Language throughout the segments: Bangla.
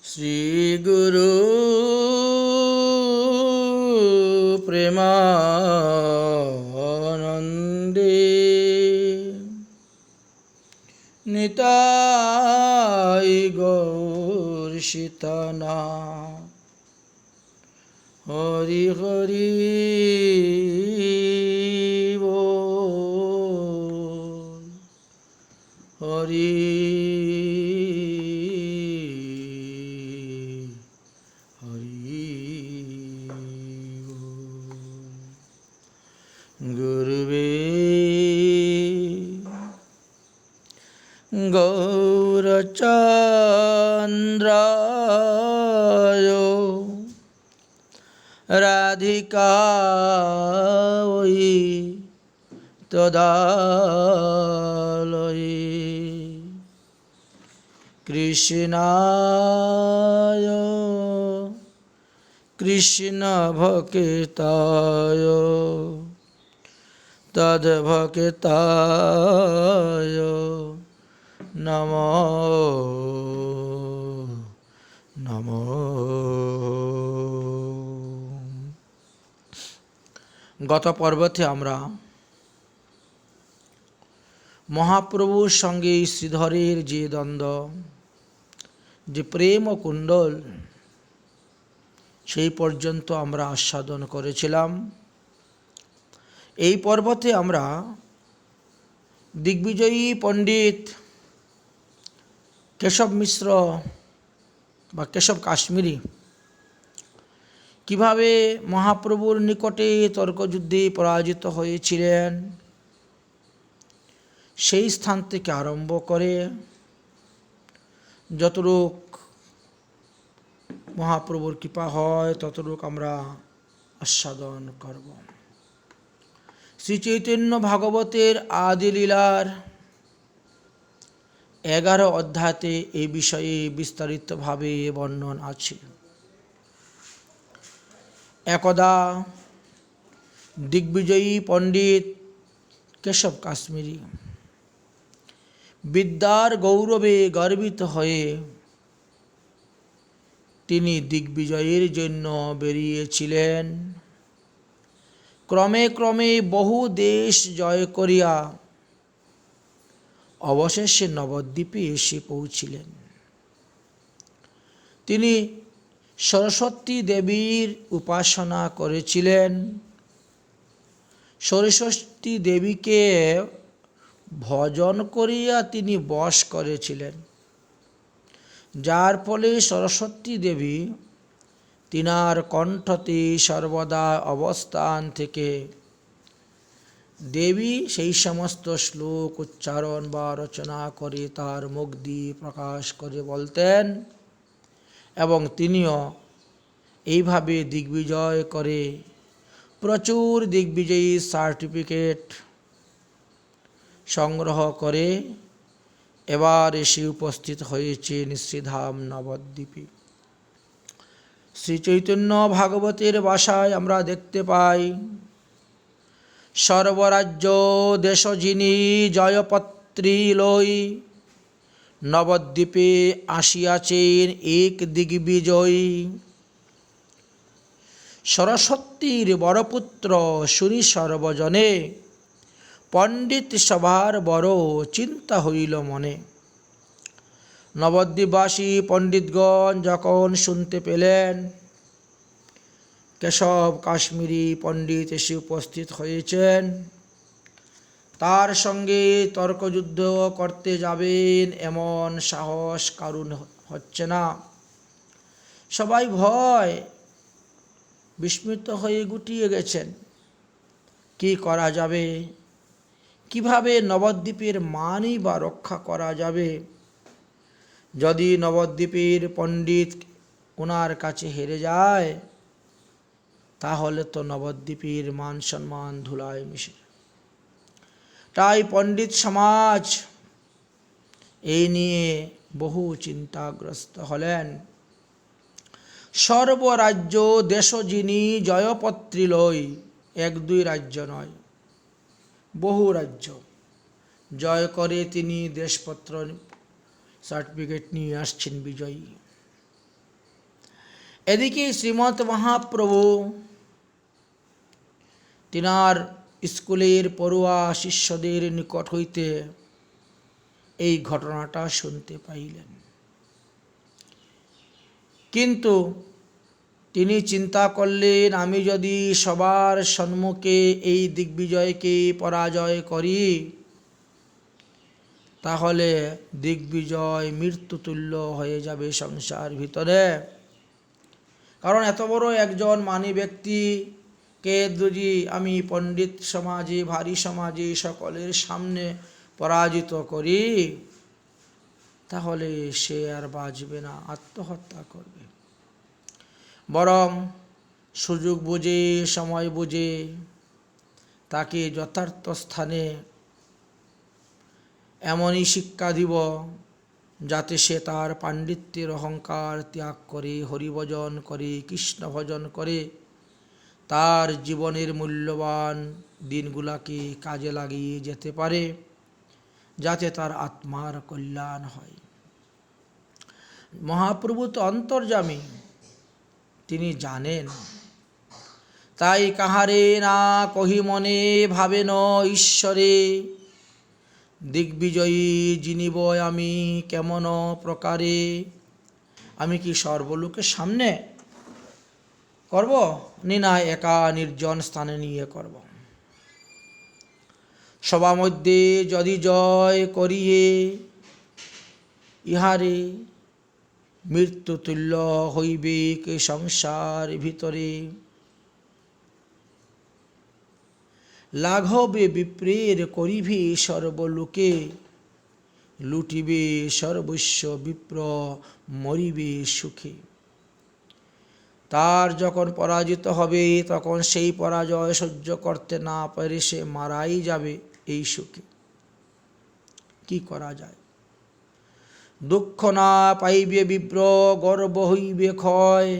শ্রী গুরু প্রেমানন্দে নিতাই গৌর সীতানাথ। হরি হরি বল, হরি হরি বল। গুরুবে গৌরচন্দ্রায় রাধিকায় তদালয়ে কৃষ্ণায় কৃষ্ণ ভক্তায় তদ্ভক্তায় নমো নমো। গত পর্বতে আমরা মহাপ্রভুর সঙ্গে শ্রীধরের যে দ্বন্দ্ব, যে প্রেম ও কুণ্ডল, সেই পর্যন্ত আমরা আস্বাদন করেছিলাম। এই পর্বতে আমরা দিগ্বিজয়ী পণ্ডিত কেশব মিশ্র বা কেশব কাশ্মীরি কিভাবে মহাপ্রভুর নিকটে তর্কযুদ্ধে পরাজিত হয়েছিলেন, সেই স্থান থেকে আরম্ভ করে যতটুক মহাপ্রভুর কৃপা হয় ততটুক আমরা আস্বাদন করব। শ্রী চৈতন্য ভাগবতের আদি লীলার 11 অধ্যায়তে এই বিষয়ে বিস্তারিতভাবে বর্ণন আছে। একদা দিগ্বিজয়ী পণ্ডিত কেশব কাশ্মীরি বিদ্যার গৌরবে গর্বিত হয়ে তিনি দিগ্বিজয়ের জন্য বেরিয়েছিলেন। ক্রমে ক্রমে বহু দেশ জয় করিয়া অবশেষে নবদ্বীপে এসে পৌঁছিলেন। তিনি সরস্বতী দেবীর উপাসনা করেছিলেন। সরস্বতী দেবীকে ভজন করিয়া তিনি বশ করেছিলেন, যার ফলে সরস্বতী দেবী তিনার কণ্ঠতে সর্বদা অবস্থান থেকে দেবী সেই সমস্ত শ্লোক উচ্চারণ বা রচনা করে তার মুখ দিয়ে প্রকাশ করে বলতেন, এবং তিনিও এইভাবে দিগ্বিজয় করে প্রচুর দিগ্বিজয়ী সার্টিফিকেট সংগ্রহ করে এবার এসে উপস্থিত হয়েছেন শ্রীধাম নবদ্বীপে। শ্রী চৈতন্য ভাগবতের ভাষায় আমরা দেখতে পাই, সর্বরাজ্য দেশ যিনি জয়পত্রী লই নবদ্বীপে আসিয়াছেন এক দিগ্বিজয়ী। সরস্বতীর বরপুত্র শুনি সর্বজনে পণ্ডিত সভার বড় চিন্তা হইল মনে। নবদ্বীপবাসী পণ্ডিতগণ যখন শুনতে পেলেন কেশব কাশ্মীরি পণ্ডিত এসে উপস্থিত হয়েছেন, তার সঙ্গে তর্কযুদ্ধ করতে যাবেন এমন সাহস কারণ হচ্ছে না। সবাই ভয় বিস্মিত হয়ে গুটিয়ে গেছেন। কি করা যাবে? কিভাবে নবদ্বীপের মানই বা রক্ষা করা যাবে? যদি নবদ্বীপের পণ্ডিত ওনার কাছে হেরে যায়, তাহলে তো নবদ্বীপের মান সম্মান ধুলায় মিশে। তাই পণ্ডিত সমাজ এই নিয়ে বহু চিন্তাগ্রস্ত হলেন। সর্বরাজ্য দেশ যিনি জয়পত্রী লই, 1-2 রাজ্য নয়, বহু রাজ্য জয় করে তিনি দেশপত্র সার্টিফিকেট নিয়ে আসছেন বিজয়ী। এদিকে শ্রীমৎ মহাপ্রভু তিনার স্কুলের পড়ুয়া শিষ্যদের নিকট হইতে এই ঘটনাটা শুনতে পাইলেন। কিন্তু তিনি চিন্তা করলেন, আমি যদি সবার সম্মুখে এই দিগ্বিজয়কে পরাজয় করি তাহলে দিগ্বিজয় মৃত্যুতুল্য হয়ে যাবে সংসার ভিতরে। কারণ এত বড় একজন মানী ব্যক্তিকে যদি আমি পণ্ডিত সমাজে, ভারী সমাজে সকলের সামনে পরাজিত করি তাহলে সে আর বাঁচবে না, আত্মহত্যা করবে। বরং সুযোগ বুঝে, সময় বুঝে তাকে যথার্থ স্থানে এমনই শিক্ষা দিব যাতে সে তার পাণ্ডিত্যের অহংকার ত্যাগ করে হরিভজন করে, কৃষ্ণ ভজন করে, তার জীবনের মূল্যবান দিনগুলাকে কাজে লাগিয়ে যেতে পারে, যাতে তার আত্মার কল্যাণ হয়। মহাপ্রভু তো অন্তর্যামী, তিনি জানেন। তাই কাহারে না কহি মনে ভাবেন ঈশ্বরে, দিগ্বিজয়ী জিনিব আমি কেমন প্রকারে। আমি কি সর্বলোকের সামনে করব, না একা নির্জন স্থানে নিয়ে করব। সভা মধ্যে যদি জয় করিয়ে ইহারে, মৃত্যুতুল্য হইবে কে সংসার ভিতরে। লাঘবে বিপ্রের করিবে সর্বলোকে, লুটিবে সর্বস্ব বিপ্র মরিবে সুখে। তার যখন পরাজিত হবে তখন সেই পরাজয় সহ্য করতে না পারে সে মারাই যাবে এই সুখে। কি করা যায়? দুঃখ না পাইবে বিপ্র, গর্ব হইবে ক্ষয়,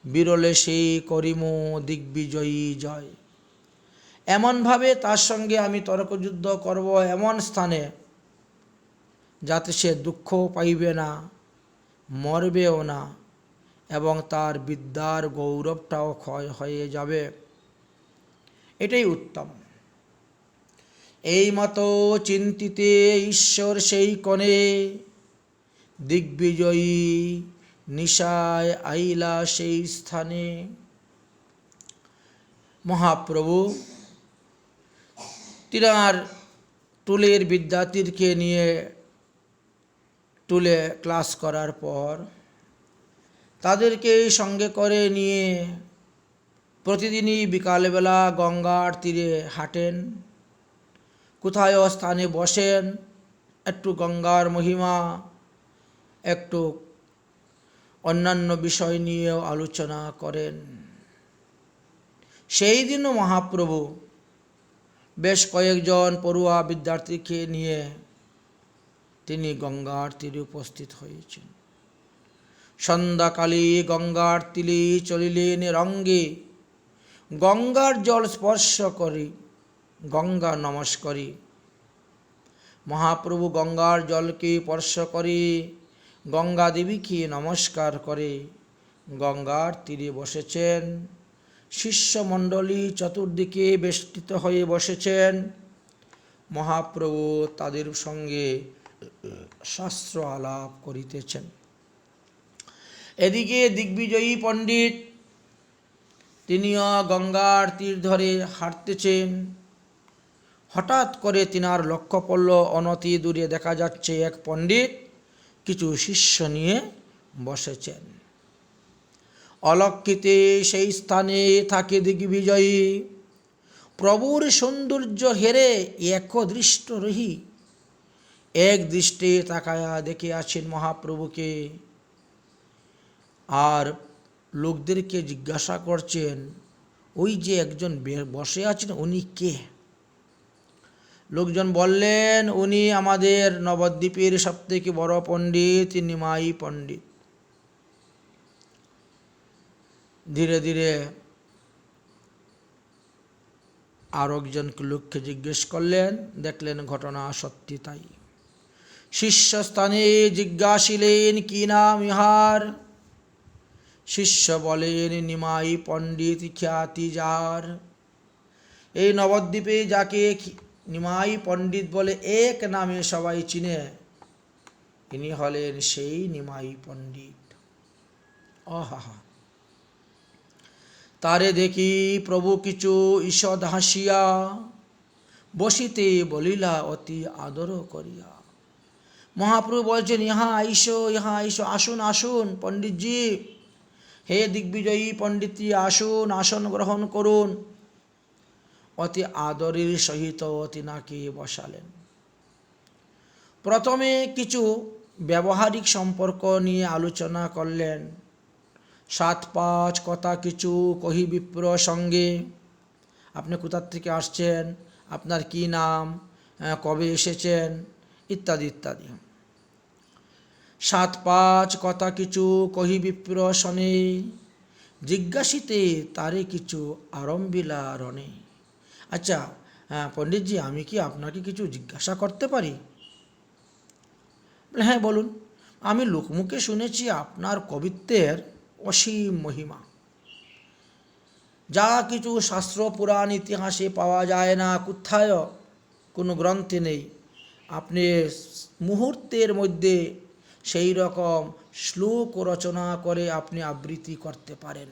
বিরলে সেই করিম দিগ্বিজয়ী জয়। এমনভাবে তার সঙ্গে আমি তর্কযুদ্ধ করব, এমন স্থানে যাতে সে দুঃখ পাইবে না, মরবেও না, এবং তার বিদ্যার গৌরবটাও ক্ষয় হয়ে যাবে। এটাই উত্তম। এই মতো চিন্তিতে ঈশ্বর সেই কোণে, দিগ্বিজয়ী নিশায় আইলা সেই স্থানে। মহাপ্রভু তিনার টুলের বিদ্যার্থীকে নিয়ে টুলে ক্লাস করার পর তাদেরকে সঙ্গে করে নিয়ে প্রতিদিনই বিকালবেলা গঙ্গার তীরে হাঁটেন, কোথায় স্থানে বসেন, একটু গঙ্গার মহিমা, একটু অন্যান্য বিষয় নিয়েও আলোচনা করেন। সেই দিনও মহাপ্রভু বেশ কয়েকজন পড়ুয়া বিদ্যার্থীকে নিয়ে তিনি গঙ্গার তীরে উপস্থিত হয়েছেন। সন্ধ্যাকালে গঙ্গার তীরে চলিলেন রঙ্গে, গঙ্গার জল স্পর্শ করি গঙ্গা নমস্করি। মহাপ্রভু গঙ্গার জলকে স্পর্শ করে গঙ্গা দেবীকে নমস্কার করে গঙ্গার তীরে বসেছেন। শিষ্যমণ্ডলী চতুর্দিকে বেষ্টিত হয়ে বসেছেন। মহাপ্রভু তাদের সঙ্গে শাস্ত্র আলাপ করিতেছেন। এদিকে দিগ্বিজয়ী পণ্ডিত তিনিও গঙ্গার তীর ধরে হাঁটতেছেন। হঠাৎ করে তিনার লক্ষ্য পড়ল, অনতি দূরে দেখা যাচ্ছে এক পণ্ডিত কিছু শিষ্য নিয়ে বসেছেন। অলক্ষিতে সেই স্থানে থাকে দিগ্বিজয়ী, প্রভুর সৌন্দর্য হেরে একদৃষ্ট রহি। এক দৃষ্টে তাকায়া দেখে আছেন মহাপ্রভুকে, আর লোকদেরকে জিজ্ঞাসা করছেন, ওই যে একজন বসে আছেন উনি কে? লোকজন বললেন, উনি আমাদের নবদ্বীপের সবথেকে বড় পণ্ডিত, নিমাই পণ্ডিত। ধীরে ধীরে আর একজন লোককে জিজ্ঞেস করলেন, দেখলেন ঘটনা সত্যি তাই। শিষ্যস্থানে জিজ্ঞাসিলেন, কি নাম ইহার? শিষ্য বলেন নিমাই পণ্ডিত খ্যাতি যার। এই নবদ্বীপে যাকে নিমাই পণ্ডিত বলে এক নামে সবাই চিনে, ইনি হলেন সেই নিমাই পণ্ডিত। আহা, তারে দেখি প্রভু কিছু ঈষৎ হাসিয়া, বসিতে বলিলা অতি আদর করিয়া। মহাপ্রভু বলছেন, ইহা আইসো, ইহা আইসো, আসুন আসুন পণ্ডিতজি, হে দিগ্বিজয়ী পণ্ডিতজি আসুন, আসন গ্রহণ করুন। অতি আদরের সহিত তিনাকে বসালেন। প্রথমে কিছু ব্যবহারিক সম্পর্ক নিয়ে আলোচনা করলেন। 7-5 কথা কিছু কহি বিপ্র সঙ্গে। আপনি কোথা থেকে আসছেন, আপনার কি নাম, কবে এসেছেন, ইত্যাদি ইত্যাদি। 7-5 কথা কিছু কহি বিপ্র শনে, জিজ্ঞাসিতে তারে কিছু আরম্ভিলা রণে। আচ্ছা পণ্ডিতজি, আমি কি আপনাকে কিছু জিজ্ঞাসা করতে পারি? হ্যাঁ বলুন। আমি লোকমুখে শুনেছি আপনার কবিত্বের অসীম মহিমা, যা কিছু শাস্ত্র পুরাণ ইতিহাসে পাওয়া যায় না, কোথায় কোনো গ্রন্থে নেই। আপনি মুহূর্তের মধ্যে সেই রকম শ্লোক রচনা করে আপনি আবৃত্তি করতে পারেন,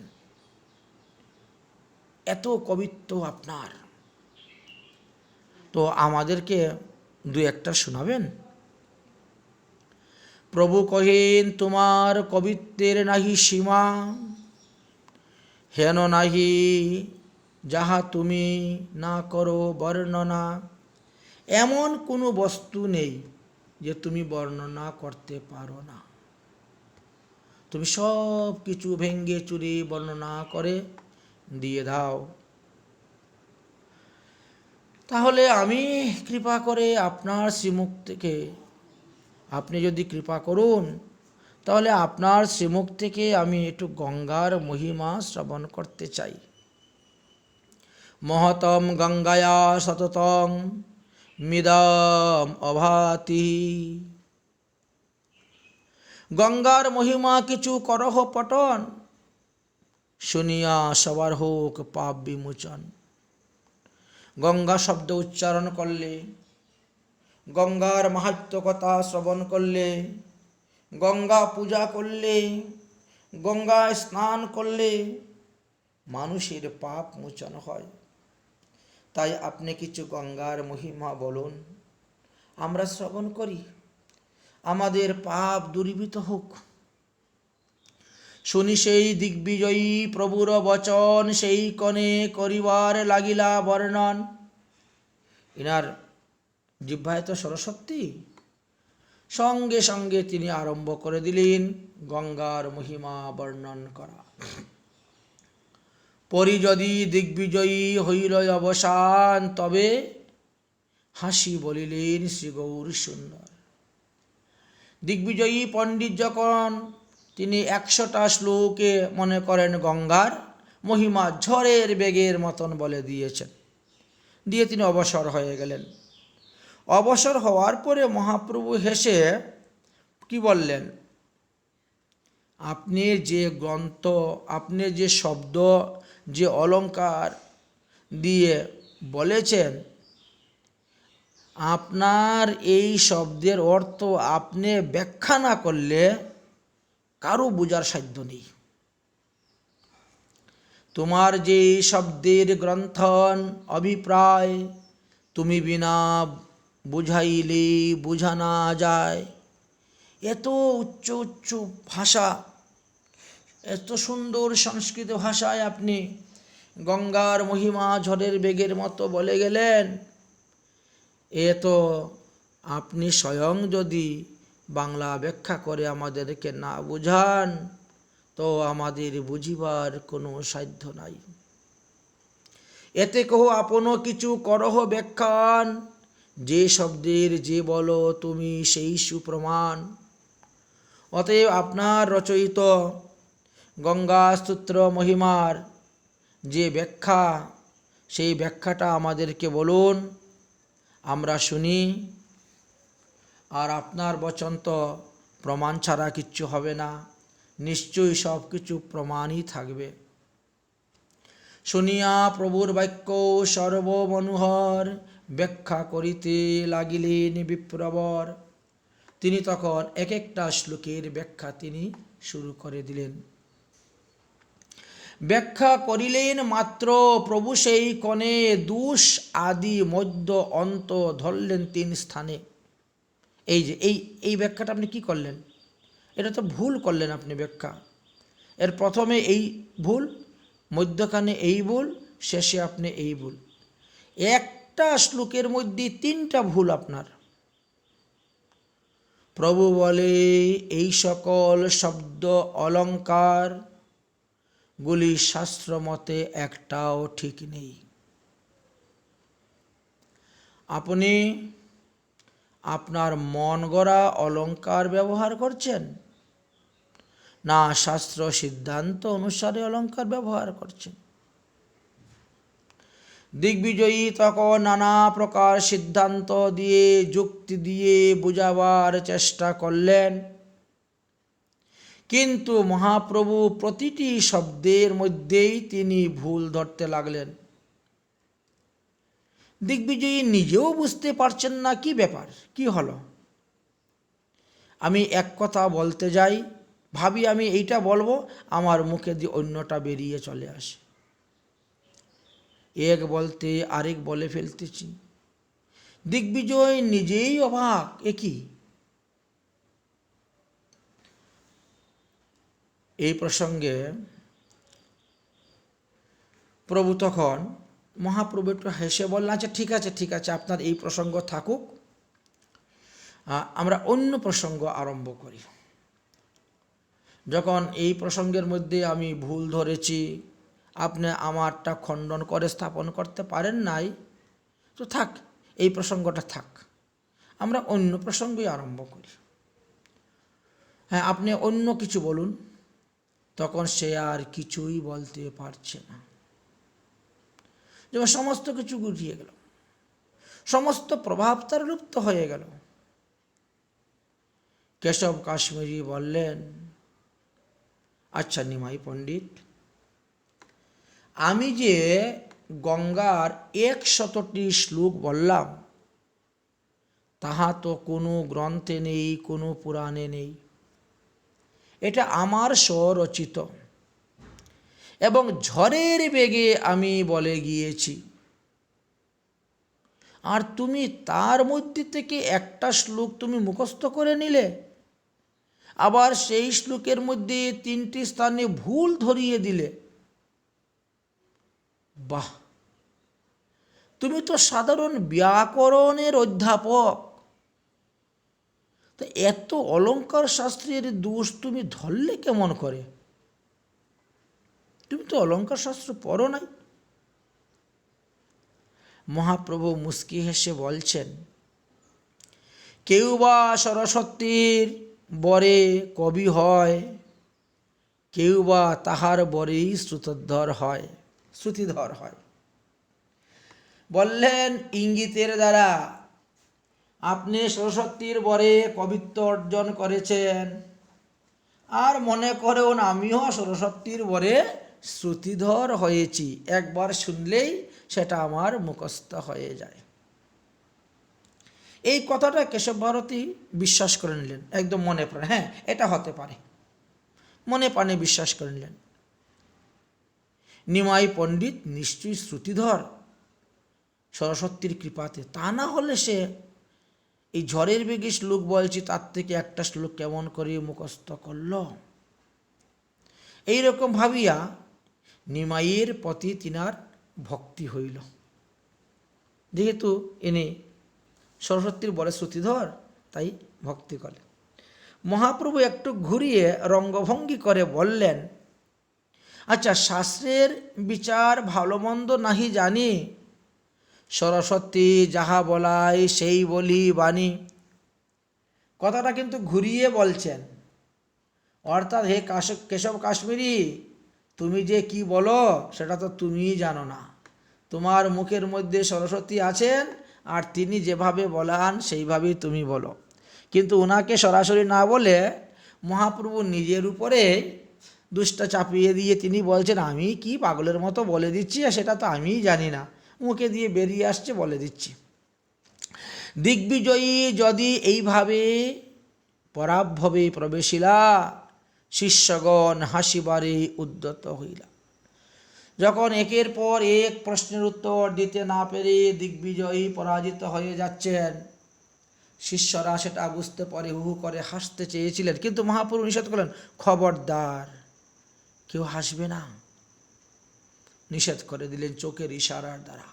এত কবিত্ব আপনার। তো আমাদেরকে 2-1টা শোনাবেন? প্রভু কহেন, তোমার কবিত্বের নাহি সীমা, হেন নাহি যাহা তুমি না করো বর্ণনা। এমন কোনো বস্তু নেই যে তুমি বর্ণনা করতে পারো না। তুমি সব কিছু ভেঙ্গে চুরি বর্ণনা করে দিয়ে দাও। তাহলে আমি কৃপা করে আপনার শ্রীমুখ থেকে, আপনি যদি কৃপা করুন, তাহলে আপনার শ্রীমুখ থেকে আমি একটু গঙ্গার মহিমা শ্রবণ করতে চাই। মহতম গঙ্গায়া সততং মিদম অভাতি। গঙ্গার মহিমা কিছু করহ পটন, শুনিয়া সবার হোক পাপ বিমোচন। গঙ্গা শব্দ উচ্চারণ করলে, গঙ্গার মাহাত্ম্য কথা শ্রবণ করলে, গঙ্গা পূজা করলে, গঙ্গায় স্নান করলে মানুষের পাপ মোচন হয়। তাই আপনি কিছু গঙ্গার মহিমা বলুন, আমরা শ্রবণ করি, আমাদের পাপ দূরীভূত হোক। শুনি সেই দিগ্বিজয়ী প্রভুর বচন, সেই কণে করিবার লাগিলা বর্ণন। ইনার জিহ্বায় তো সরস্বতী, সঙ্গে সঙ্গে তিনি আরম্ভ করে দিলেন গঙ্গার মহিমা বর্ণন করা। পরি যদি দিগ্বিজয়ী হইল অবসান, তবে হাসি বলিলেন শ্রী গৌর সুন্দর। দিগ্বিজয়ী পণ্ডিত যখন তিনি 100টা শ্লোকে মনে করেন গঙ্গার মহিমা ঝড়ের বেগের মতন বলে দিয়েছেন, দিয়ে তিনি অবসর হয়ে গেলেন। অবসর হওয়ার পরে মহাপ্রভু হেসে কি বললেন, আপনি যে গ্রন্থ, আপনি যে শব্দ, যে অলঙ্কার দিয়ে বলেছেন, আপনার এই শব্দের অর্থ আপনি ব্যাখ্যা না করলে কারো বোঝার সাধ্য নেই। তোমার যে শব্দের গ্রন্থন অভিপ্রায়, তুমি বিনা বুঝাইলে বোঝা না যায়। এত উচ্চ উচ্চ ভাষা, এত সুন্দর সংস্কৃত ভাষায় আপনি গঙ্গার মহিমা ঝড়ের বেগের মতো বলে গেলেন। এ তো আপনি স্বয়ং যদি বাংলা ব্যাখ্যা করে আমাদেরকে না বুঝান, তো আমাদের বুঝিবার কোনো সাধ্য নাই। এতে কহ আপন কিছু করহ ব্যাখ্যান, যে শব্দের যে বলো তুমি সেই সুপ্রমাণ। অতএব আপনার রচয়িত গঙ্গা স্তোত্র মহিমার যে ব্যাখ্যা, সেই ব্যাখ্যাটা আমাদেরকে বলুন, আমরা শুনি। আর আপনার বচন তো প্রমাণ ছাড়া কিচ্ছু হবে না, নিশ্চয়ই সব কিছু প্রমাণই থাকবে। শুনিয়া প্রভুর বাক্য সর্বমনোহর, ব্যাখ্যা করিতে লাগিলেন বিপ্রবর। তিনি তখন এক একটা শ্লোকের ব্যাখ্যা তিনি শুরু করে দিলেন। ব্যাখ্যা করিলেন মাত্র প্রভু সেই কণে দুষ আদি মধ্য অন্ত ধরলেন 3 স্থানে। এই যে এই ব্যাখ্যাটা আপনি কি করলেন? এটা তো ভুল করলেন আপনি ব্যাখ্যা। এর প্রথমে এই ভুল, মধ্যখানে এই ভুল, শেষে আপনি এই ভুল। একটা শ্লোকের মধ্যে 3টা ভুল আপনার। প্রভু বলে এই সকল শব্দ অলঙ্কার গুলি শাস্ত্র মতে একটাও ঠিক নেই। আপনি আপনার মন গড়া অলঙ্কার ব্যবহার করছেন, না শাস্ত্র সিদ্ধান্ত অনুসারে অলঙ্কার ব্যবহার করছেন? দিগ্বিজয়ী তখন নানা প্রকার সিদ্ধান্ত দিয়ে যুক্তি দিয়ে বুঝাবার চেষ্টা করলেন, কিন্তু মহাপ্রভু প্রতিটি শব্দের মধ্যেই তিনি ভুল ধরতে লাগলেন। দিগ্বিজয়ী নিজেও বুঝতে পারছেন না কি ব্যাপার, কি হলো। আমি এক কথা বলতে যাই, ভাবি আমি এইটা বলবো, আমার মুখে দিয়ে অন্যটা বেরিয়ে চলে আসে। এক বলতে আরেক বলে ফেলতেছি। দিগ্বিজয় নিজেই অবাক, একই। এই প্রসঙ্গে প্রভু তখন, মহাপ্রভু একটু হেসে বললেন, আচ্ছা ঠিক আছে ঠিক আছে, আপনার এই প্রসঙ্গ থাকুক, আমরা অন্য প্রসঙ্গ আরম্ভ করি। যখন এই প্রসঙ্গের মধ্যে আমি ভুল ধরেছি, আপনি আমারটা খণ্ডন করে স্থাপন করতে পারেন নাই, তো থাক, এই প্রসঙ্গটা থাক, আমরা অন্য প্রসঙ্গই আরম্ভ করি। হ্যাঁ, আপনি অন্য কিছু বলুন। তখন সে আর কিছুই বলতে পারছে না। যেমন সমস্ত কিছু গুটিয়ে গেল, সমস্ত প্রভাব তার লুপ্ত হয়ে গেল। কেশব কাশ্মীরি বললেন, আচ্ছা নিমাই পণ্ডিত, আমি যে গঙ্গার 100টি শ্লোক বললাম, তাহা তো কোনো গ্রন্থে নেই, কোনো পুরাণে নেই। এটা আমার স্বরচিত এবং ঝড়ের বেগে আমি বলে গিয়েছি। আর তুমি তার মধ্যে থেকে একটা শ্লোক তুমি মুখস্থ করে নিলে, আবার সেই শ্লোকের মধ্যে 3টি স্থানে ভুল ধরিয়ে দিলে। বাহ, তুমি তো সাধারণ ব্যাকরণের অধ্যাপক, তো এত অলঙ্কার শাস্ত্রের দোষ তুমি ধরলে কেমন করে? তুমি তো অলঙ্কার শাস্ত্র পড়ো নাই। মহাপ্রভু মুস্কি হেসে বলছেন, কেউ বা সরস্বতীর বরে কবি হয়, কেউ বা তাহার বরেই শ্রুতিধর হয়। বললেন, ইঙ্গিতের দ্বারা আপনি সরস্বতীর বরে কবিত্ব অর্জন করেছেন, আর মনে করুন আমিও সরস্বতীর বরে শ্রুতিধর হয়েছি। একবার শুনলেই সেটা আমার মুখস্থ হয়ে যায়। এই কথাটা কেশব ভারতী বিশ্বাস করে নিলেন একদম মনে প্রাণে। হ্যাঁ, এটা হতে পারে, মনে প্রাণে বিশ্বাস করে নিলেন। নিমাই পণ্ডিত নিশ্চয়ই শ্রুতিধর সরস্বতীর কৃপাতে, তা না হলে সে এই ঝড়ের বেগে শ্লোক বলছি, তার থেকে একটা শ্লোক কেমন করে মুখস্থ করল। এইরকম ভাবিয়া নিমাইয়ের প্রতি তিনার ভক্তি হইল, যেহেতু ইনি সরস্বতীর বলে শ্রুতিধর, তাই ভক্তি করে। মহাপ্রভু একটু ঘুরিয়ে রঙ্গভঙ্গি করে বললেন, আচ্ছা শাস্ত্রের বিচার ভালো মন্দ নাহি জানি, সরস্বতী যাহা বলাই সেই বলি বাণী। কথাটা কিন্তু ঘুরিয়ে বলছেন, অর্থাৎ হে কেশব কাশ্মীরি, তুমি যে কি বলো সেটা তো তুমিই জানো না। তোমার মুখের মধ্যে সরস্বতী আছেন, আর তিনি যেভাবে বলান সেইভাবেই তুমি বলো। কিন্তু ওনাকে সরাসরি না বলে মহাপ্রভু নিজের উপরে দুষ্টা চাপিয়ে দিয়ে তিনি বলছেন, আমি কি পাগলের মতো বলে দিচ্ছি, আর সেটা তো আমিই জানি না, মুখে দিয়ে বেরিয়ে আসছে বলে দিচ্ছি। দিগ্বিজয়ী যদি এইভাবে পরাভবে প্রবেশিলা, শিষ্যগণ হাসিবারে উদ্যত হইলা। যখন একের পর এক প্রশ্নের উত্তর দিতে না পেরে দিগ্বিজয়ী পরাজিত হয়ে যাচ্ছেন, শিষ্যরা সেটা বুঝতে পারে হু হু করে হাসতে চেয়েছিলেন, কিন্তু মহাপ্রভু নিষেধ করলেন, খবরদার কেউ হাসবে না, নিষেধ করে দিলেন চোখের ইশারার দ্বারা।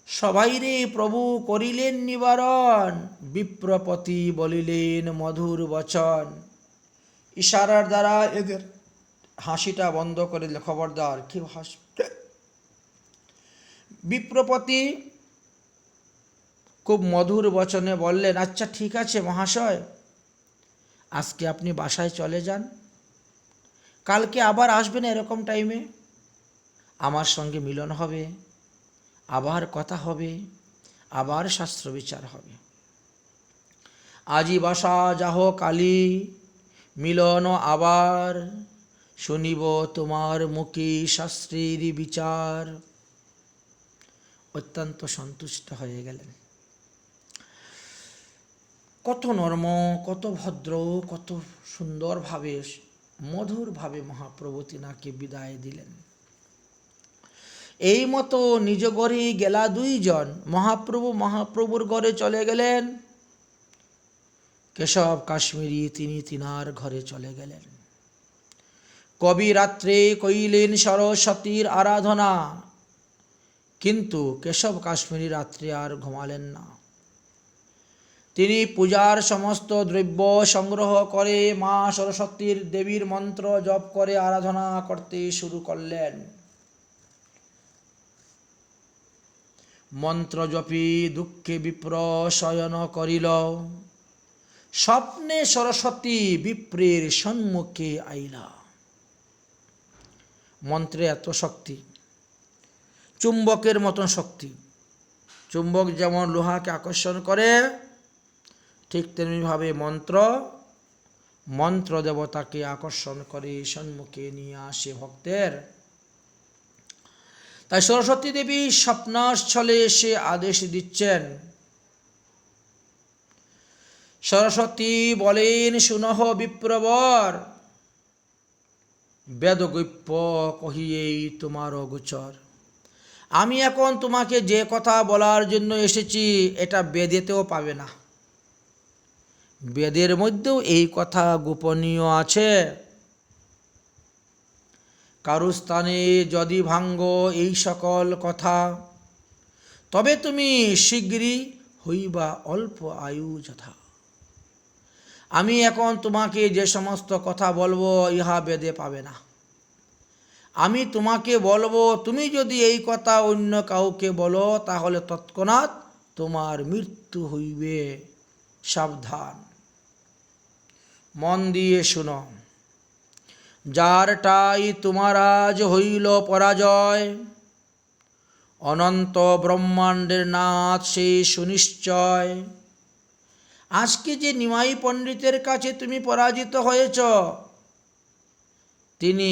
সবাই রে প্রভু করিলেন নিবারণ, বিপ্রপতি বলিলেন মধুর বচন। ইশারার দ্বারা এদের হাসিটা বন্ধ করে দিলে, খবরদার কেউ হাসবে। বিপ্রপতি খুব মধুর বচনে বললেন, আচ্ছা ঠিক আছে মহাশয়, আজকে আপনি বাসায় চলে যান, কালকে আবার আসবেন এরকম টাইমে, আমার সঙ্গে মিলন হবে, আবার কথা হবে, আবার শাস্ত্র বিচার হবে। আজি বাসা যাহ কালী, মিলন আবার, শুনিব তোমার মুখে শাস্ত্রের বিচার। অত্যন্ত সন্তুষ্ট হয়ে গেলেন। কত নর্ম, কত ভদ্র, কত সুন্দরভাবে মধুরভাবে মহাপ্রভু তিনাকে বিদায় দিলেন। এই মতো নিজ ঘরে গেলা দুইজন, মহাপ্রভুর ঘরে চলে গেলেন, কেশব কাশ্মীরি তিনি তিনার ঘরে চলে গেলেন। কবি রাত্রে কইলেন সরস্বতীর আরাধনা, কিন্তু কেশব কাশ্মীরি রাত্রে আর ঘুমালেন না। তিনি পূজার সমস্ত দ্রব্য সংগ্রহ করে মা সরস্বতীর দেবীর মন্ত্র জপ করে আরাধনা করতে শুরু করলেন। মন্ত্র জপি দুঃখে বিপ্র শয়ন করিল, স্বপ্নে সরস্বতী বিপ্রের সম্মুখে আইলা। মন্ত্রে এত শক্তি, চুম্বকের মতন শক্তি। চুম্বক যেমন লোহাকে আকর্ষণ করে, ঠিক তেমনিভাবে মন্ত্র দেবতাকে আকর্ষণ করে সম্মুখে নিয়ে আসে ভক্তের। তাই সরস্বতী দেবী স্বপ্নাস্থলে এসে আদেশ দিচ্ছেন। সরস্বতী বলেন, শুনহ বিপ্রবর, বেদগৈপ্য কহিয়েই তোমার গোচর। আমি এখন তোমাকে যে কথা বলার জন্য এসেছি, এটা বেদেতেও পাবে না। বেদের মধ্যেও এই কথা গোপনীয় আছে। কারু স্থানে যদি ভাঙ্গ এই সকল কথা, তবে তুমি শীঘ্রই হইবা অল্প আয়ু যথা। আমি এখন তোমাকে যে সমস্ত কথা বলবো, ইহা বেদে পাবে না। আমি তোমাকে বলবো, তুমি যদি এই কথা অন্য কাউকে বলো, তাহলে তৎক্ষণাৎ তোমার মৃত্যু হইবে, সাবধান। মন দিয়ে শুনো। যারটাই তোমার আজ হইল পরাজয়, অনন্ত ব্রহ্মাণ্ডের নাথ সে সুনিশ্চয়। আজকে যে নিমাই পণ্ডিতের কাছে তুমি পরাজিত হয়েছ, তিনি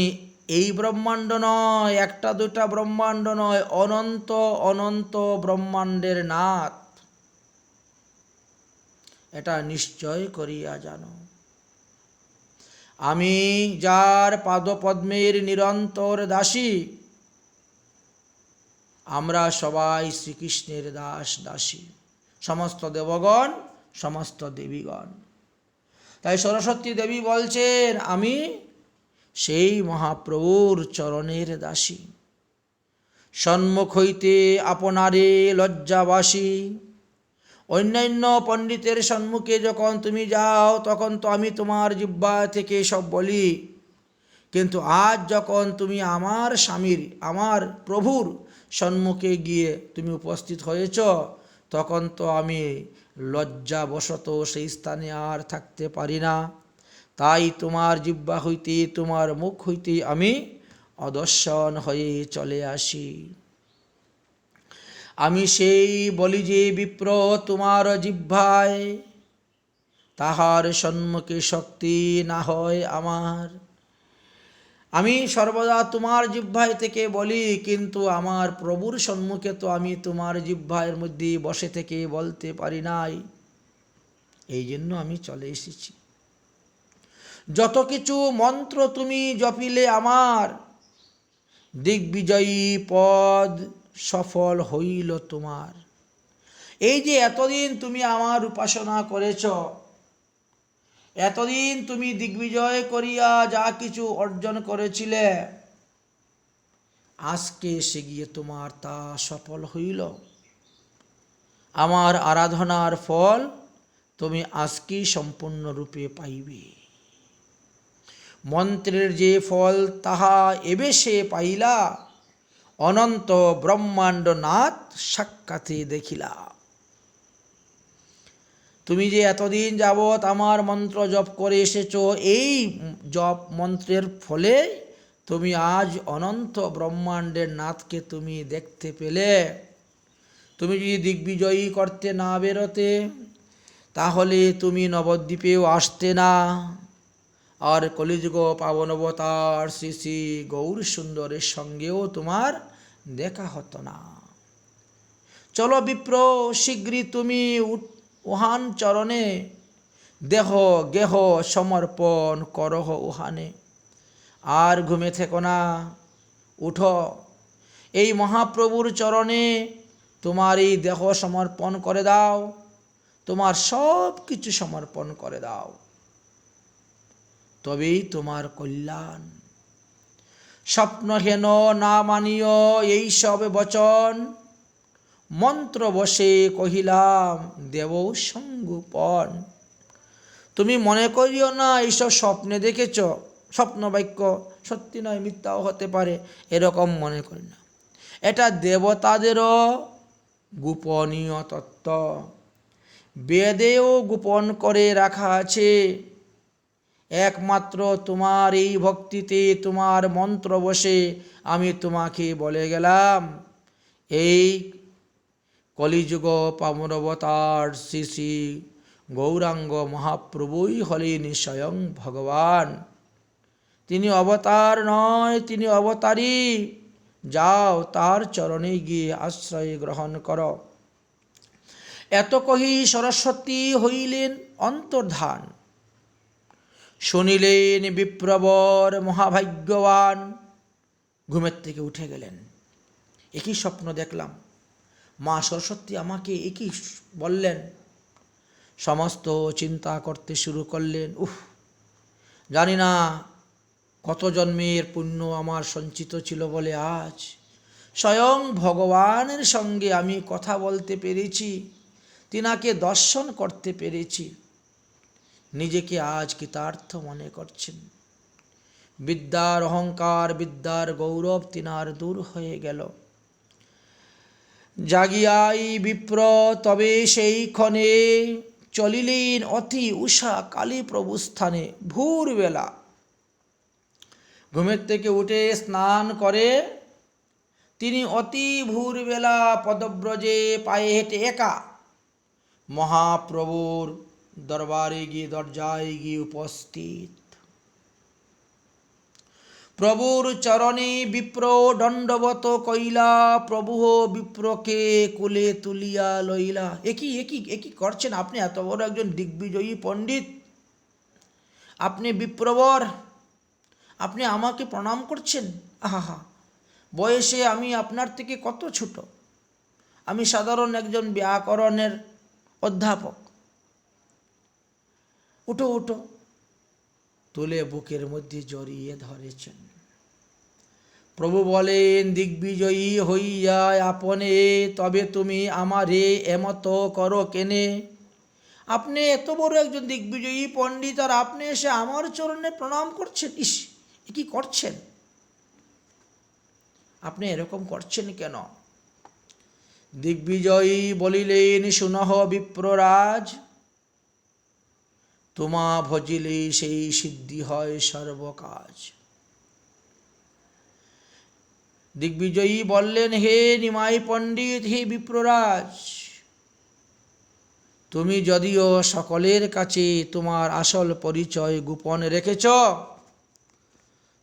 এই ব্রহ্মাণ্ড নয়, একটা দুটা ব্রহ্মাণ্ড নয়, অনন্ত অনন্ত ব্রহ্মাণ্ডের নাথ। এটা নিশ্চয় করিয়া জানো। আমি যার পাদপদ্মের নিরন্তর দাসী, আমরা সবাই শ্রীকৃষ্ণের দাসী, সমস্ত দেবগণ, সমস্ত দেবীগণ। তাই সরস্বতী দেবী বলছেন, আমি সেই মহাপ্রভুর চরণের দাসী। সন্মুখ হইতে আপনারে লজ্জাবাসী। অন্যান্য পণ্ডিতের সম্মুখে যখন তুমি যাও, তখন তো আমি তোমার জিহ্বা থেকে সব বলি, কিন্তু আজ যখন তুমি আমার স্বামীর, আমার প্রভুর সম্মুখে গিয়ে তুমি উপস্থিত হয়েছ, তখন তো আমি লজ্জাবশত সেই স্থানে আর থাকতে পারি না। তাই তোমার জিহ্বা হইতে, তোমার মুখ হইতে আমি অদর্শন হয়ে চলে আসি। আমি সেই বলি যে বিপ্র তোমার জিহ্বায়, তাহার সম্মুখে শক্তি না হয় আমার। আমি সর্বদা তোমার জিহ্বায় থেকে বলি, কিন্তু আমার প্রভুর সম্মুখে তো আমি তোমার জিহ্বায়ের মধ্যে বসে থেকে বলতে পারি নাই। এই জন্য আমি চলে এসেছি। যত কিছু মন্ত্র তুমি জপিলে আমার, দিগ্বিজয়ী পদ সফল হইল তোমার। এই যে এতদিন তুমি আমার উপাসনা করেছ, এতদিন তুমি দিগ্বিজয় করিয়া যা কিছু অর্জন করেছিলে, আজকে এসে গিয়ে তোমার তা সফল হইল। আমার আরাধনার ফল তুমি আজকেই সম্পূর্ণরূপে পাইবে। মন্ত্রের যে ফল তাহা এবে সে পাইলা, অনন্ত ব্রহ্মাণ্ড নাথ সাক্ষাতে দেখিলা। তুমি যে এতদিন যাবৎ আমার মন্ত্র জপ করে এসেছ, এই জপ মন্ত্রের ফলে তুমি আজ অনন্ত ব্রহ্মাণ্ডের নাথকে তুমি দেখতে পেলে। তুমি যদি দিগ্বিজয়ী করতে না বেরোতে, তাহলে তুমি নবদ্বীপেও আসতে না, আর কলিযুগ পাবন অবতার শ্রী শ্রী গৌর সুন্দরের সঙ্গেও তোমার দেখা হতো না। চলো বিপ্র, শীঘ্রই তুমি উহান চরণে দেহ গেহ সমর্পণ করহ উহানে। আর ঘুমে থেকো না, উঠো, এই মহাপ্রভুর চরণে তোমার এই দেহ সমর্পণ করে দাও, তোমার সব কিছু সমর্পণ করে দাও, তবেই তোমার কল্যাণ। স্বপ্ন হেন না মানিও এই সব বচন, মন্ত্র বসে কহিলাম দেব সঙ্গোপন। তুমি মনে করিও না এইসব স্বপ্নে দেখেছ, স্বপ্ন বাক্য সত্যি নয়, মিথ্যাও হতে পারে, এরকম মনে করি না। এটা দেবতাদেরও গোপনীয় তত্ত্ব, বেদেও গোপন করে রাখা আছে। একমাত্র তোমার এই ভক্তিতে, তোমার মন্ত্র বসে আমি তোমাকে বলে গেলাম, এই কলিযুগ পাবন অবতার শ্রী শ্রী গৌরাঙ্গ মহাপ্রভুই হলেন স্বয়ং ভগবান। তিনি অবতার নয়, তিনি অবতারী। যাও তার চরণে গিয়ে আশ্রয় গ্রহণ করো। এত কহি সরস্বতী হইলেন অন্তর্ধান। শুনিলেন বিপ্রবর মহাভাগ্যবান, ঘুমের থেকে উঠে গেলেন। একই স্বপ্ন দেখলাম, মা সরস্বতী আমাকে একই বললেন। সমস্ত চিন্তা করতে শুরু করলেন, জানি না কত জন্মের পুণ্য আমার সঞ্চিত ছিল বলে আজ স্বয়ং ভগবানের সঙ্গে আমি কথা বলতে পেরেছি, তিনাকে দর্শন করতে পেরেছি। নিজেকে আজ কৃতার্থ মনে করছেন। বিদ্যার অহংকার, বিদ্যার গৌরব তিনার দূর হয়ে গেল। জাগিয়াই বিপ্র তবে সেই ক্ষণে, চলিলেন অতি উষা কালী প্রভু স্থানে। ভোরবেলা ঘুমের থেকে উঠে স্নান করে তিনি অতি ভোরবেলা পদব্রজে পায়ে হেঁটে একা মহাপ্রভুর দরবারে গিয়ে, দরজায় গিয়ে উপস্থিত। প্রভুর চরণে বিপ্র দণ্ডবত কইলা, প্রভু বিপ্রকে কুলে তুলিয়া লইলা। একই করছেন আপনি? এত বড় একজন দিগ্বিজয়ী পণ্ডিত, আপনি বিপ্রবর, আপনি আমাকে প্রণাম করছেন? আহা, বয়সে আমি আপনার থেকে কত ছোট, আমি সাধারণ একজন ব্যাকরণের অধ্যাপক। উঠো উঠো, তুলে বুকের মধ্যে জড়িয়ে ধরেছেন। প্রভু বলেন, দিগ্বিজয়ী হইয়া আপনে তবে তুমি আমারে এমত করো কেনে? আপনি এত বড় একজন দিগ্বিজয়ী পণ্ডিত, আর আপনি এসে আমার চরণে প্রণাম করছেন? ইস, কি করছেন আপনি? এরকম করছেন কেন? দিগ্বিজয়ী বলিলেন, শুনহ বিপ্ররাজ, তোমা ভজিলে সেই সিদ্ধি হয় সর্বকাজ। দিগ্বিজয়ী বললেন, হে নিমাই পণ্ডিত, হে বিপ্ররাজ, তুমি যদিও সকলের কাছে তোমার আসল পরিচয় গোপন রেখেছ,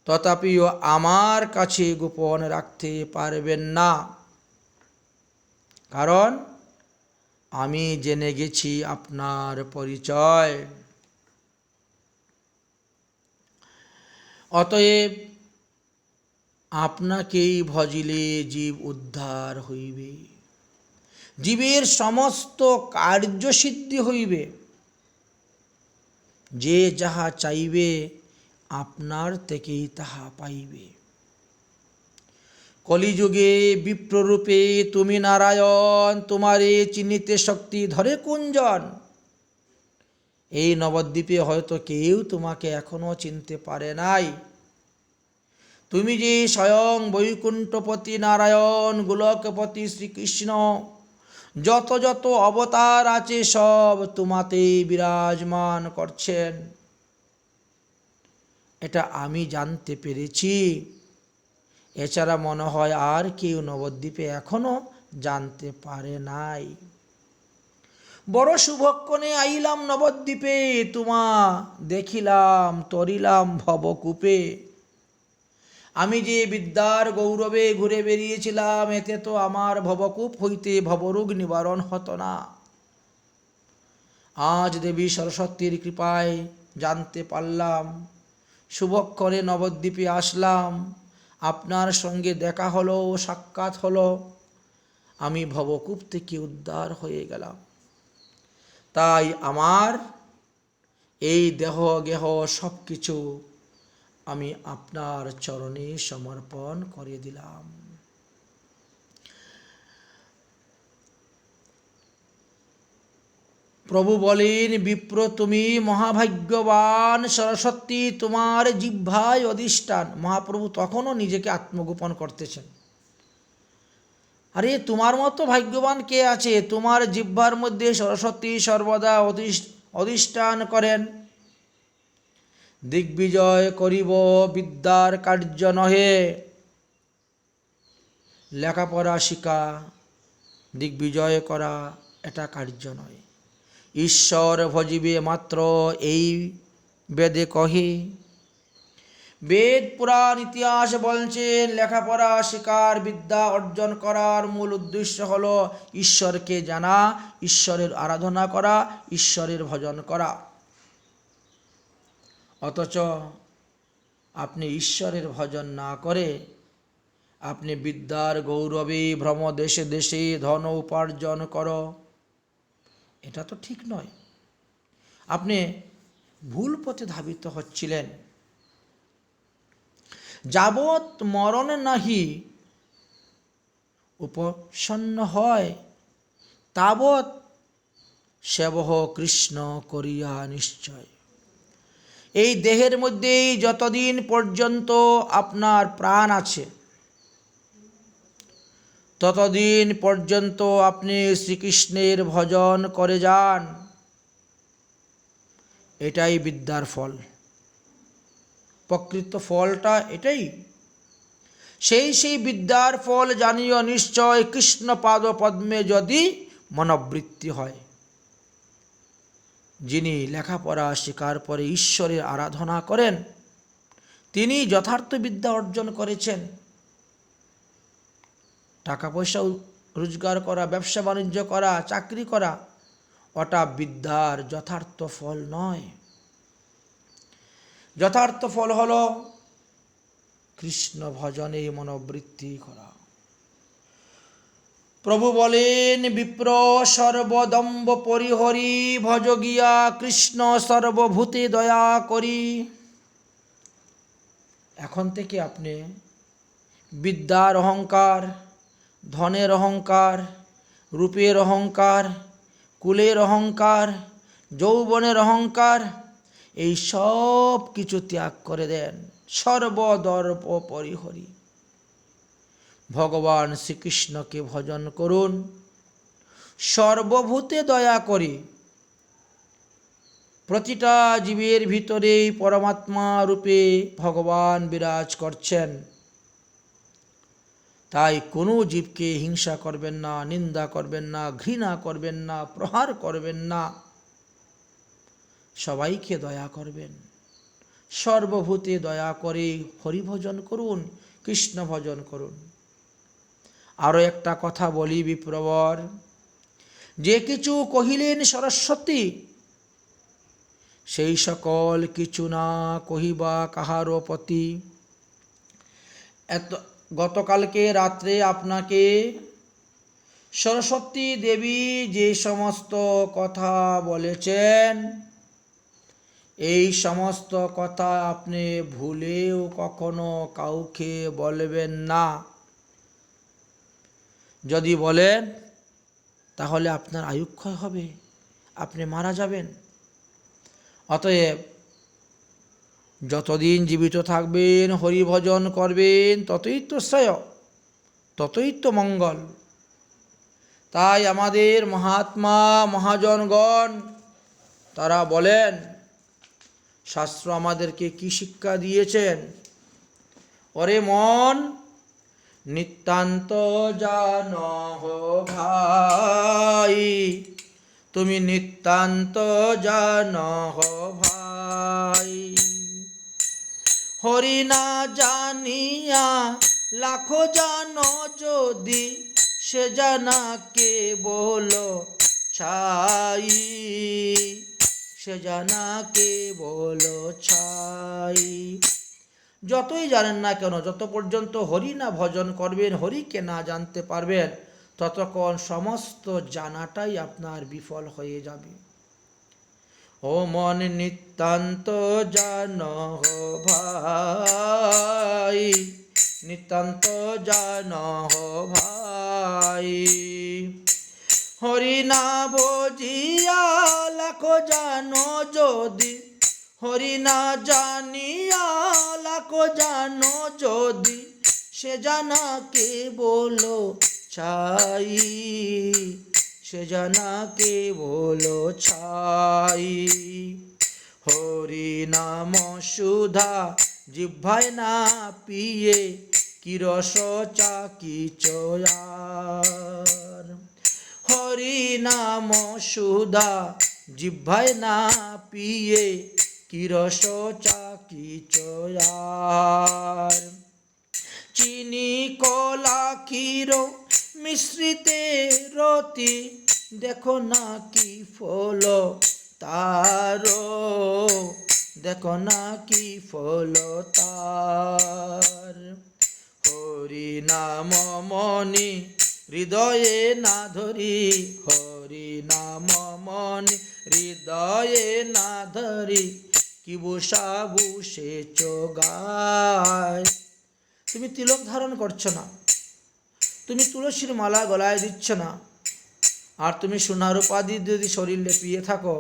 তথাপিও আমার কাছে গোপন রাখতে পারবেন না, কারণ আমি জেনে গেছি আপনার পরিচয়। অতএব আপনাকেই ভজিলে জীব উদ্ধার হইবে, জীবের সমস্ত কার্যসিদ্ধি হইবে। যে যাহা চাইবে আপনার থেকেই তাহা পাইবে। কলিযুগে বিপ্ররূপে তুমি নারায়ণ, তোমারে চিনিতে শক্তি ধরে কুঞ্জন। এই নবদ্বীপে হয়তো কেউ তোমাকে এখনো চিনতে পারে নাই। তুমি যে স্বয়ং বৈকুণ্ঠপতি নারায়ণ, গোলকপতি শ্রীকৃষ্ণ, যত যত অবতার আছে সব তোমাতেই বিরাজমান করছেন, এটা আমি জানতে পেরেছি। এছাড়া মনে হয় আর কেউ নবদ্বীপে এখনো জানতে পারে নাই। বড় শুভক্ষণে আইলাম নবদ্বীপে, তোমা দেখিলাম তরিলাম ভবকূপে। আমি যে বিদ্যার গৌরবে ঘুরে বেরিয়েছিলাম, এতে তো আমার ভবকূপ হইতে ভবরোগ নিবারণ হতো না। আজ দেবী সরস্বতীর কৃপায় জানতে পারলাম, শুভক্ষণে নবদ্বীপে আসলাম, আপনার সঙ্গে দেখা হলো, সাক্ষাৎ হলো, আমি ভবকূপ থেকে উদ্ধার হয়ে গেলাম। তাই আমার এই দেহ গেহ সব কিছু আমি আপনার চরণে সমর্পণ করে দিলাম। প্রভু বলেন, বিপ্র তুমি মহাভাগ্যবান, সরস্বতী তোমার জিহ্বায় অধিষ্ঠান। মহাপ্রভু তখনও নিজেকে আত্মগোপন করতেছেন। আরে তোমার মতো ভাগ্যবান কে আছে? তোমার জিহ্বার মধ্যে সরস্বতী সর্বদা অধিষ্ঠান করেন। দিগ্বিজয় করিব বিদ্যার কার্য নহে, লেখাপড়া শিখা দিগ্বিজয় করা এটা কার্য নয়। ঈশ্বর ভজিবে মাত্র এই বেদে কহে। বেদ পুরাণ ইতিহাস বলছেন, লেখাপড়া শেখার, বিদ্যা অর্জন করার মূল উদ্দেশ্য হল ঈশ্বরকে জানা, ঈশ্বরের আরাধনা করা, ঈশ্বরের ভজন করা। অথচ আপনি ঈশ্বরের ভজন না করে আপনি বিদ্যার গৌরবে ভ্রম দেশে দেশে ধন উপার্জন করো, এটা তো ঠিক নয়। আপনি ভুল পথে ধাবিত হচ্ছিলেন। যাবৎ মরণ নাহি উপসন্ন হয়, তাবৎ সেবহ কৃষ্ণ করিয়া নিশ্চয়। এই দেহের মধ্যেই যতদিন পর্যন্ত আপনার প্রাণ আছে, ততদিন পর্যন্ত আপনি শ্রীকৃষ্ণের ভজন করে যান। এটাই বিদ্যার ফল, প্রকৃত ফলটা এটাই। সেই বিদ্যার ফল জানিও নিশ্চয়, কৃষ্ণ পাদ পদ্মে যদি মনোবৃত্তি হয়। যিনি লেখাপড়া শেখার পরে ঈশ্বরের আরাধনা করেন, তিনি যথার্থ বিদ্যা অর্জন করেছেন। টাকা পয়সা রোজগার করা, ব্যবসা বাণিজ্য করা, চাকরি করা, ওটা বিদ্যার যথার্থ ফল নয়। যথার্থ ফল হল কৃষ্ণ ভজনে মনোবৃত্তি করা। প্রভু বলেন, বিপ্র সর্বদম্ব পরিহরি, ভজ গিয়া কৃষ্ণ সর্বভূতে দয়া করি। এখন থেকে আপনি বিদ্যার অহংকার, ধনের অহংকার, রূপের অহংকার, কুলের অহংকার, যৌবনের অহংকার, এই সব কিছু ত্যাগ করে দেন। সর্বদর্প পরিহরি, ভগবান শ্রীকৃষ্ণকে ভজন করুন। সর্বভূতে দয়া করি, প্রতিটা জীবের ভিতরেই পরমাত্মা রূপে ভগবান বিরাজ করছেন। তাই কোনো জীবকে হিংসা করবেন না, নিন্দা করবেন না, ঘৃণা করবেন না, প্রহার করবেন না, সবাইকে দয়া করবেন। সর্বভূতে দয়া করে হরিভজন করুন, কৃষ্ণ ভজন করুন। আরও একটা কথা বলি বিপ্রবর, যে কিছু কহিলেন সরস্বতী, সেই সকল কিছু না কহিবা কাহারও প্রতি। গতকালকে রাত্রে আপনাকে সরস্বতী দেবী যে সমস্ত কথা বলেছেন, এই সমস্ত কথা আপনি ভুলেও কখনো কাউকে বলবেন না। যদি বলেন তাহলে আপনার আয়ুক্ষয় হবে, আপনি মারা যাবেন। অতএব যতদিন জীবিত থাকবেন হরিভজন করবেন, ততই তো শ্রেয়, ততই তো মঙ্গল। তাই আমাদের মহাত্মা মহাজনগণ তারা বলেন, শাস্ত্র আমাদেরকে কি শিক্ষা দিয়েছেন? ওরে মন, নিতান্ত জান ভাই, তুমি নিতান্ত জান ভাই। হরি না জানিয়া লাখো জানো যদি, সে জানা কে বলো ছাই, সে জানা কে বলো ছাই। যতই জানেন না কেন, যত পর্যন্ত হরি না ভজন করবেন, হরিকে না জানতে পারবেন, ততক্ষণ সমস্ত জানাটাই আপনার বিফল হয়ে যাবে। ও মন নিতান্ত জান ভাই, নিতান্ত জান ভাই। হরি না বুঝিয়া লাখো জানো যদি, হরি না জানিয়া লাখো জানো যদি, সে জানা কে বলো ছাই, সে জানা কে বলো ছাই। হরি নাম সুধা জিহ্বায় না পিয়ে, কি রস চাকি চয়ার। হরি নাম সুধা জিহ্বায় না পিয়ে, কি রস চাকি চয়ার। চিনি কলা ক্ষীর মিশ্রিতে রতি, দেখো না কি ফল তার, দেখো না কি ফল তার। হরি নাম মনি হৃদয়ে না ধরি, হরি নাম মনি হৃদয়ে না ধরি, কি বুসা বুসে চোগায়। তুমি তিলক ধারণ করছো না, তুমি তুলসীর মালা গলায় দিচ্ছ না, আর তুমি সোনার উপাধি যদি শরীর লেপিয়ে থাকো,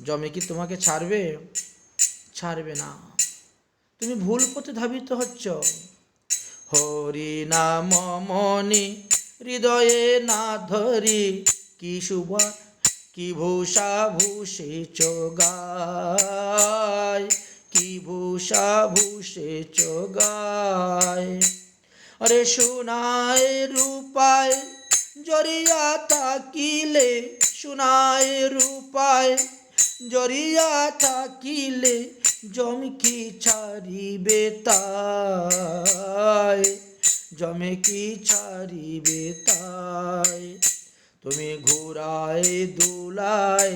জমে কি তোমাকে ছাড়বে? ছাড়বে না। তুমি ভুল পথে ধাবিত হচ্ছ। হরি নাম মনি হৃদয়ে না ধরি, কি শুভা কি ভূষা ভূষে চোগায়, কি ভূষা ভূষে চোগায়। আরে সোনায় রূপায় জরিয়া থাকিলে, সোনায় রূপায় জরিয়া থাকিলে, জমি কি ছাড়িবে তাই, জমে কি ছাড়িবে তাই। তুমি ঘুরায় দুলায়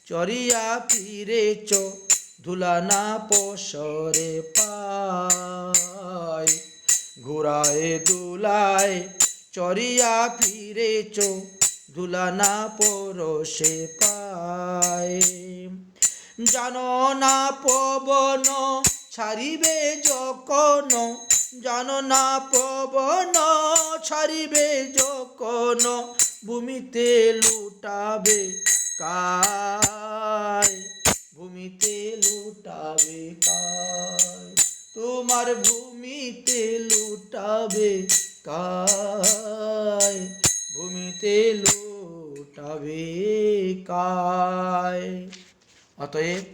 চরিয়া ফিরেছ, ধুলা না পশরে পায়। ঘুরায় দুলায় চরিয়া ফিরেছ, ধুলা না পরশে পায়। জানো না পবন ছাড়িবে যখন, জানো না পবন ছাড়িবে যখন, ভূমিতে লুটাবে কায়, ভূমিতে লুটাবে কায়। তোমার ভূমিতে লুটাবে কায়, ভূমিতে লুটাবে কায়। অতএব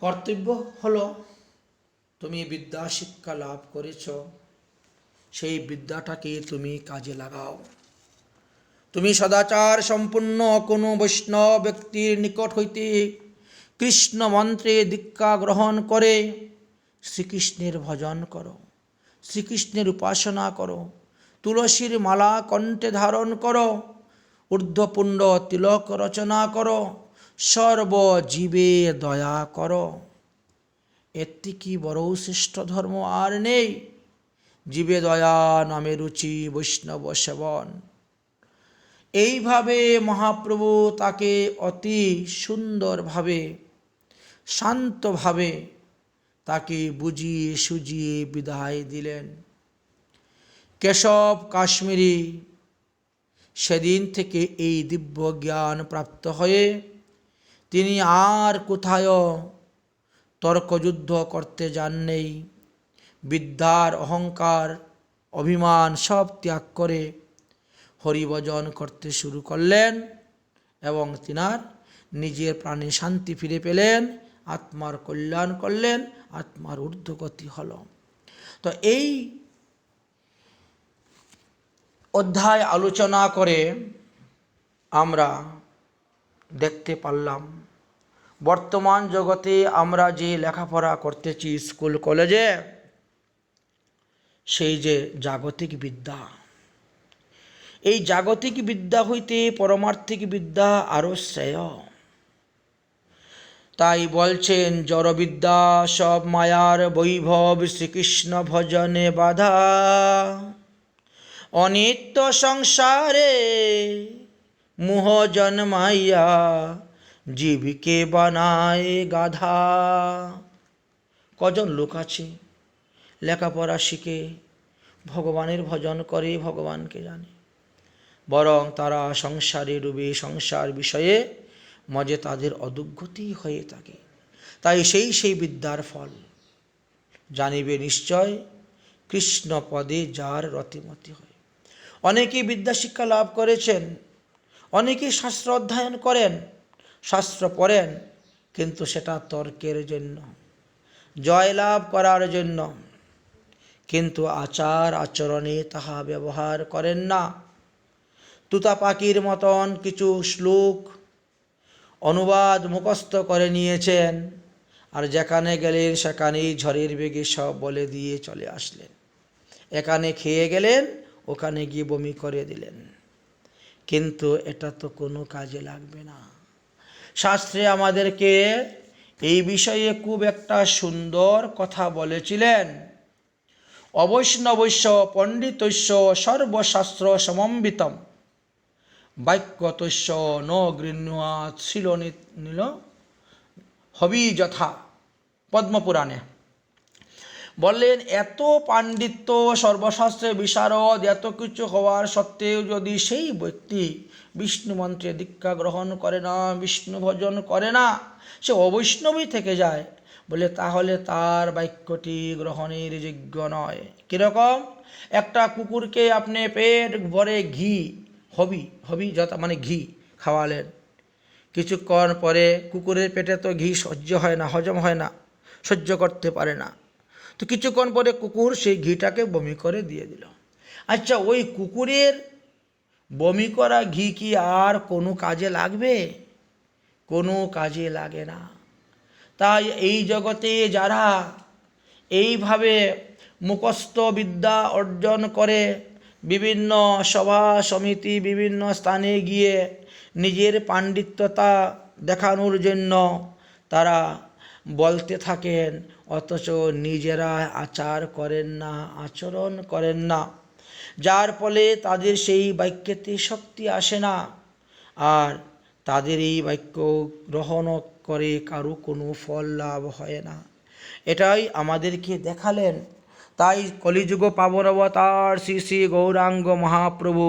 কর্তব্য হলো তুমি বিদ্যা শিক্ষা লাভ করেছ, সেই বিদ্যাটাকে তুমি কাজে লাগাও। তুমি সদাচার সম্পন্ন কোনো বৈষ্ণব ব্যক্তির নিকট হইতে কৃষ্ণ মন্ত্রে দীক্ষা গ্রহণ করে শ্রীকৃষ্ণের ভজন করো, শ্রীকৃষ্ণের উপাসনা করো, তুলসীর মালা কণ্ঠে ধারণ করো, ঊর্ধ্বপুণ্ড তিলক রচনা করো, সর্বজীবে দয়া করো। এর থেকে বড় শ্রেষ্ঠ ধর্ম আর নেই। জীবে দয়া নামে রুচি বৈষ্ণব সেবন। এইভাবে মহাপ্রভু তাকে অতি সুন্দরভাবে শান্তভাবে তাকে বুঝিয়ে সুজিয়ে বিদায় দিলেন। কেশব কাশ্মীরি সেদিন থেকে এই দিব্য জ্ঞান প্রাপ্ত হয়ে তিনি আর কোথাও তর্কযুদ্ধ করতে যান নেই। বিদ্যার অহংকার অভিমান সব ত্যাগ করে হরিভজন করতে শুরু করলেন এবং তিনার নিজের প্রাণে শান্তি ফিরে পেলেন, আত্মার কল্যাণ করলেন, আত্মার ঊর্ধ্বগতি হল। তো এই অধ্যায় আলোচনা করে আমরা দেখতে পারলাম বর্তমান জগতে আমরা যে লেখাপড়া করতেছি স্কুল কলেজে, সেই যে জাগতিক বিদ্যা, এই জাগতিক বিদ্যা হইতে পরমার্থিক বিদ্যা আরও শ্রেয়। তাই বলছেন জড়বিদ্যা সব মায়ার বৈভব, শ্রীকৃষ্ণ ভজনে বাধা, অনিত্য সংসারে মোহ জন্মাইয়া জীবকে বানায় গাধা। কজন লোক আছে লেখাপড়া শিখে ভগবানের ভজন করে, ভগবানকে জানে, বরং তারা সংসারে ডুবে সংসার বিষয়ে মজে তাদের অদুগ্গতি হয়ে থাকে। তাই সেই বিদ্যার ফল জানিবে নিশ্চয়, কৃষ্ণ পদে যার রতিমতি হয়। অনেকেই বিদ্যা শিক্ষা লাভ করেছেন, অনেকেই শাস্ত্র অধ্যয়ন করেন, শাস্ত্র পড়েন, কিন্তু সেটা তর্কের জন্য, জয়লাভ করার জন্য, কিন্তু আচার আচরণে তাহা ব্যবহার করেন না। তুতা পাখির মতন কিছু শ্লোক অনুবাদ মুখস্থ করে নিয়েছেন, আর যেখানে গেলেন সেখানেই ঝড়ের বেগে সব বলে দিয়ে চলে আসলেন। এখানে খেয়ে গেলেন, ওখানে গিয়ে বমি করে দিলেন, কিন্তু এটা তো কোনো কাজে লাগবে না। শাস্ত্রে আমাদেরকে এই বিষয়ে খুব একটা সুন্দর কথা বলেছিলেন। অবৈষ্ণবস্য পণ্ডিতস্য সর্বশাস্ত্র সমন্বিতম বাক্যতস্য ন গৃহ্ণাৎ শিলনীল হবি যথা, পদ্মপুরাণে বললেন এত পাণ্ডিত্য, সর্বশাস্ত্রে বিশারদ, এত কিছু হওয়ার সত্ত্বেও যদি সেই ব্যক্তি বিষ্ণু মন্ত্রে দীক্ষা গ্রহণ করে না, বিষ্ণু ভজন করে না, সে অবৈষ্ণবই থেকে যায়, বলে তাহলে তার বাক্যটি গ্রহণের যোগ্য নয়। কীরকম? একটা কুকুরকে আপনি পেট ভরে ঘি হবি যথা মানে ঘি খাওয়ালেন, কিছুক্ষণ পরে কুকুরের পেটে তো ঘি সহ্য হয় না, হজম হয় না, সহ্য করতে পারে না, তো কিছুক্ষণ পরে কুকুর সেই ঘিটাকে বমি করে দিয়ে দিল। আচ্ছা, ওই কুকুরের বমি করা ঘি কি আর কোনো কাজে লাগবে? কোনো কাজে লাগে না। তাই এই জগতে যারা এইভাবে মুখস্থ বিদ্যা অর্জন করে বিভিন্ন সভা সমিতি বিভিন্ন স্থানে গিয়ে নিজের পাণ্ডিত্যতা দেখানোর জন্য তারা বলতে থাকেন, অথচ নিজেরা আচার করেন না, আচরণ করেন না, যার ফলে তাদের সেই বাক্যেতে শক্তি আসে না, আর তাদের এই বাক্য গ্রহণ করে কারো কোনো ফল লাভ হয় না। এটাই আমাদেরকে দেখালেন। তাই কলিযুগ পাবন অবতার শ্রী শ্রী গৌরাঙ্গ মহাপ্রভু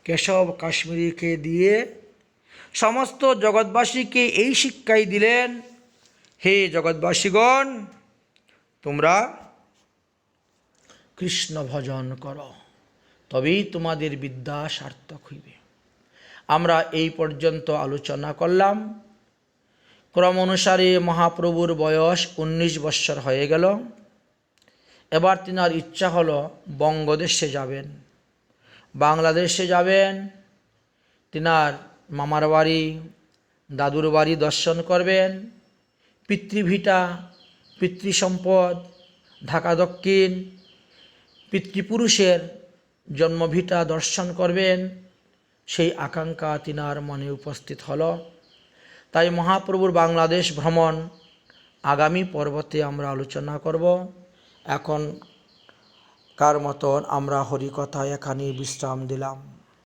কেশব কাশ্মীরিকে দিয়ে সমস্ত জগৎবাসীকে এই শিক্ষাই দিলেন, হে জগৎবাসীগণ, তোমরা কৃষ্ণ ভজন করো, তবেই তোমাদের বিদ্যা সার্থক হইবে। আমরা এই পর্যন্ত আলোচনা করলাম ক্রম অনুসারে মহাপ্রভুর বয়স 19 বৎসর হয়ে গেল। এবার তিনার ইচ্ছা হলো বঙ্গদেশে যাবেন, বাংলাদেশে যাবেন, তিনার মামার বাড়ি দাদুর বাড়ি দর্শন করবেন, পিতৃভিটা পিতৃসম্পদ ঢাকা দক্ষিণ পিতৃপুরুষের জন্মভিটা দর্শন করবেন, সেই আকাঙ্ক্ষা তিনার মনে উপস্থিত হলো। তাই মহাপ্রভুর বাংলাদেশ ভ্রমণ আগামী পর্বতে আমরা আলোচনা করব। এখনকার মতন আমরা হরিকথা এখানেই বিশ্রাম দিলাম।